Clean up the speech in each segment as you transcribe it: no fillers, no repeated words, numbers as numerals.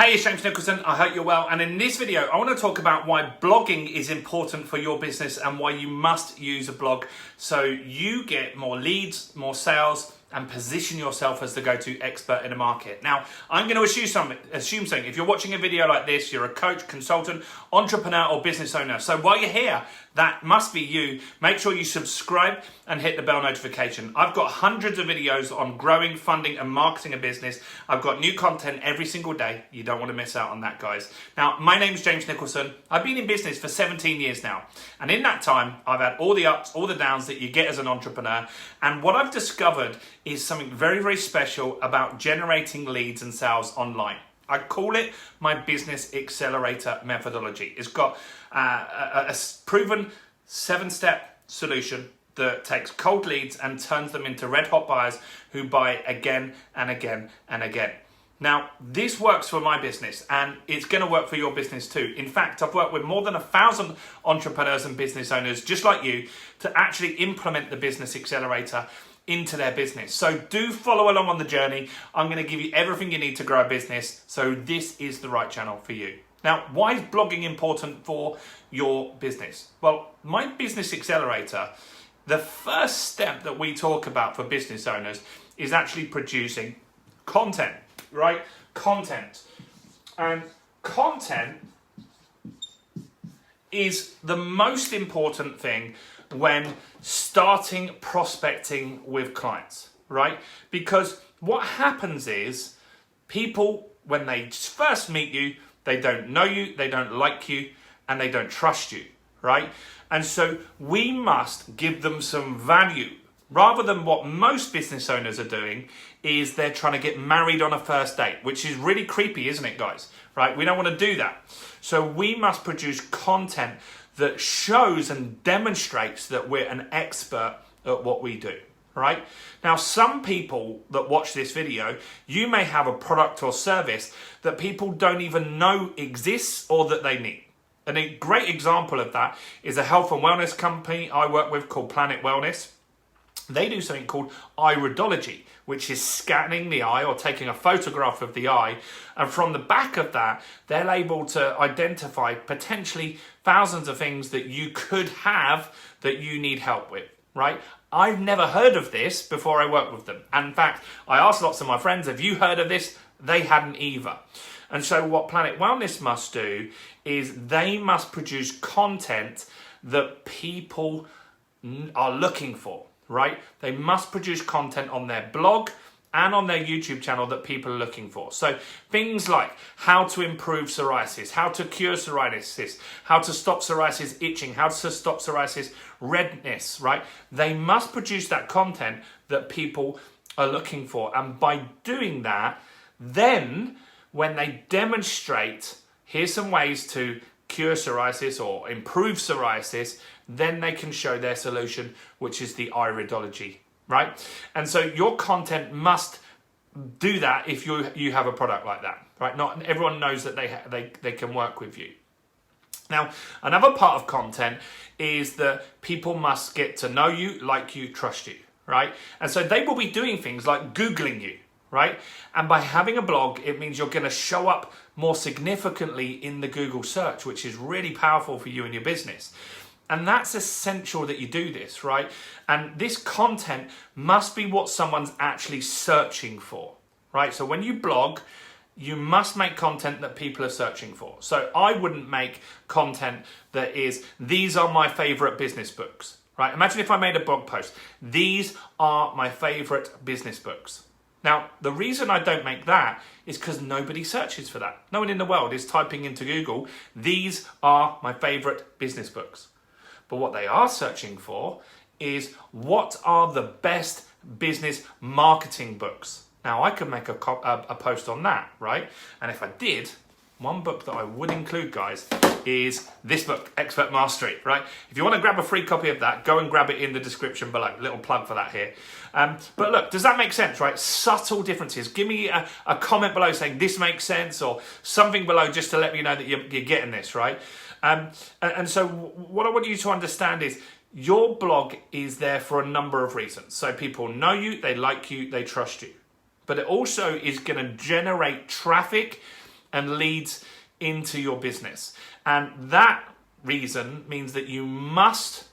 Hey, it's James Nicholson. I hope you're well. And in this video, I want to talk about why blogging is important for your business and why you must use a blog so you get more leads, more sales, and position yourself as the go-to expert in the market. Now, I'm going to assume something. If you're watching a video like this, you're a coach, consultant, entrepreneur, or business owner. So while you're here, that must be you. Make sure you subscribe and hit the bell notification. I've got hundreds of videos on growing, funding, and marketing a business. I've got new content every single day. You don't want to miss out on that, guys. Now, my name's James Nicholson. I've been in business for 17 years now. And in that time, I've had all the ups, all the downs that you get as an entrepreneur. And what I've discovered is something very, very special about generating leads and sales online. I call it my business accelerator methodology. It's got a proven 7-step solution that takes cold leads and turns them into red hot buyers who buy again and again and again. Now, this works for my business and it's going to work for your business too. In fact, I've worked with more than 1,000 entrepreneurs and business owners just like you to actually implement the business accelerator into their business. So do follow along on the journey. I'm going to give you everything you need to grow a business. So this is the right channel for you. Now, why is blogging important for your business? Well, my business accelerator, the first step that we talk about for business owners is actually producing content, right? Content. And content is the most important thing when starting prospecting with clients, right? Because what happens is people, when they first meet you, they don't know you, they don't like you, and they don't trust you, right? And so we must give them some value. Rather than what most business owners are doing is they're trying to get married on a first date, which is really creepy, isn't it, guys? Right? We don't want to do that. So we must produce content that shows and demonstrates that we're an expert at what we do, right? Now, some people that watch this video, you may have a product or service that people don't even know exists or that they need. And a great example of that is a health and wellness company I work with called Planet Wellness. They do something called iridology, which is scanning the eye or taking a photograph of the eye. And from the back of that, they're able to identify potentially thousands of things that you could have that you need help with, right? I've never heard of this before I worked with them. And in fact, I asked lots of my friends, have you heard of this? They hadn't either. And so what Planet Wellness must do is they must produce content that people are looking for. Right? They must produce content on their blog and on their YouTube channel that people are looking for. So things like how to improve psoriasis, how to cure psoriasis, how to stop psoriasis itching, how to stop psoriasis redness, right? They must produce that content that people are looking for. And by doing that, then when they demonstrate, here's some ways to cure psoriasis or improve psoriasis, then they can show their solution, which is the iridology, right? And so your content must do that if you have a product like that, right? Not everyone knows that they can work with you. Now, another part of content is that people must get to know you, like you, trust you, right? And so they will be doing things like Googling you, right? And by having a blog, it means you're going to show up more significantly in the Google search, which is really powerful for you and your business. And that's essential that you do this, right? And this content must be what someone's actually searching for, right? So when you blog, you must make content that people are searching for. So I wouldn't make content that is, these are my favorite business books, right? Imagine if I made a blog post, these are my favorite business books. Now, the reason I don't make that is because nobody searches for that. No one in the world is typing into Google, these are my favorite business books. But what they are searching for is what are the best business marketing books. Now, I could make a post on that, right? And if I did, one book that I would include, guys, is this book, Expert Mastery, right? If you want to grab a free copy of that, go and grab it in the description below. Little plug for that here. But look, does that make sense, right? Subtle differences. Give me a comment below saying this makes sense or something below just to let me know that you're getting this, right? And so what I want you to understand is your blog is there for a number of reasons. So people know you, they like you, they trust you. But it also is going to generate traffic and leads into your business. And that reason means that you must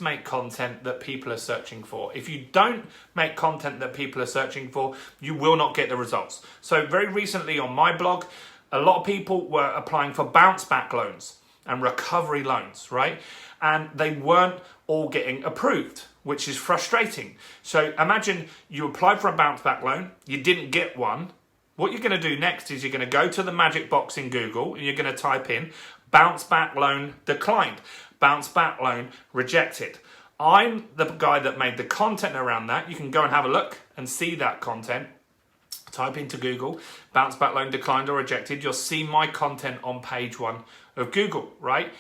make content that people are searching for. If you don't make content that people are searching for, you will not get the results. So very recently on my blog, a lot of people were applying for bounce back loans and recovery loans, right? And they weren't all getting approved, which is frustrating. So imagine you applied for a bounce back loan, you didn't get one. What you're going to do next is you're going to go to the magic box in Google and you're going to type in bounce back loan declined, bounce back loan rejected. I'm the guy that made the content around that. You can go and have a look and see that content. Type into Google, bounce back loan declined or rejected. You'll see my content on page 1 of Google, right?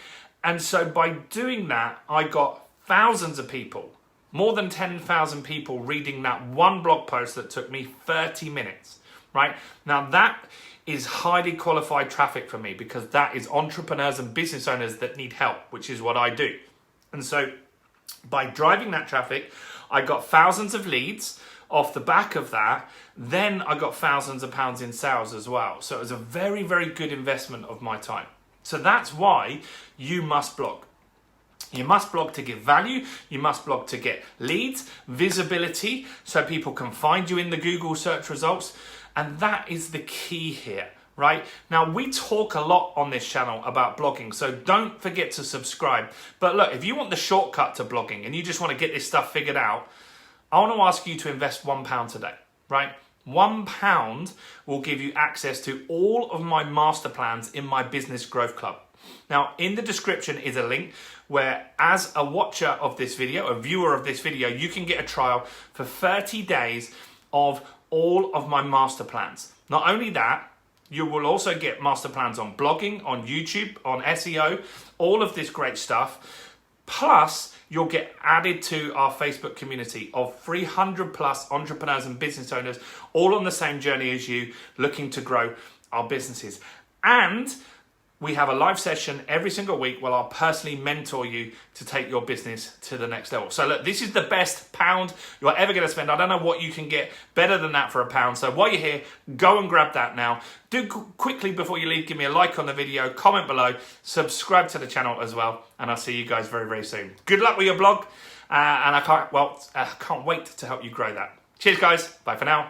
And so by doing that, I got thousands of people, more than 10,000 people reading that one blog post that took me 30 minutes, right? Now that is highly qualified traffic for me because that is entrepreneurs and business owners that need help, which is what I do. And so by driving that traffic, I got thousands of leads. Off the back of that, then I got thousands of pounds in sales as well. So it was a very, very good investment of my time. So that's why you must blog. You must blog to give value. You must blog to get leads, visibility, so people can find you in the Google search results. And that is the key here, right? Now, we talk a lot on this channel about blogging, so don't forget to subscribe. But look, if you want the shortcut to blogging and you just want to get this stuff figured out, I want to ask you to invest £1 today, right? £1 will give you access to all of my master plans in my Business Growth Club. Now, in the description is a link where, as a watcher of this video, a viewer of this video, you can get a trial for 30 days of all of my master plans. Not only that, you will also get master plans on blogging, on YouTube, on SEO, all of this great stuff. Plus, you'll get added to our Facebook community of 300 plus entrepreneurs and business owners, all on the same journey as you, looking to grow our businesses. And we have a live session every single week where I'll personally mentor you to take your business to the next level. So look, this is the best £1 you're ever going to spend. I don't know what you can get better than that for £1. So while you're here, go and grab that now. Do quickly before you leave, give me a like on the video, comment below, subscribe to the channel as well. And I'll see you guys very, very soon. Good luck with your blog. And I can't wait to help you grow that. Cheers, guys. Bye for now.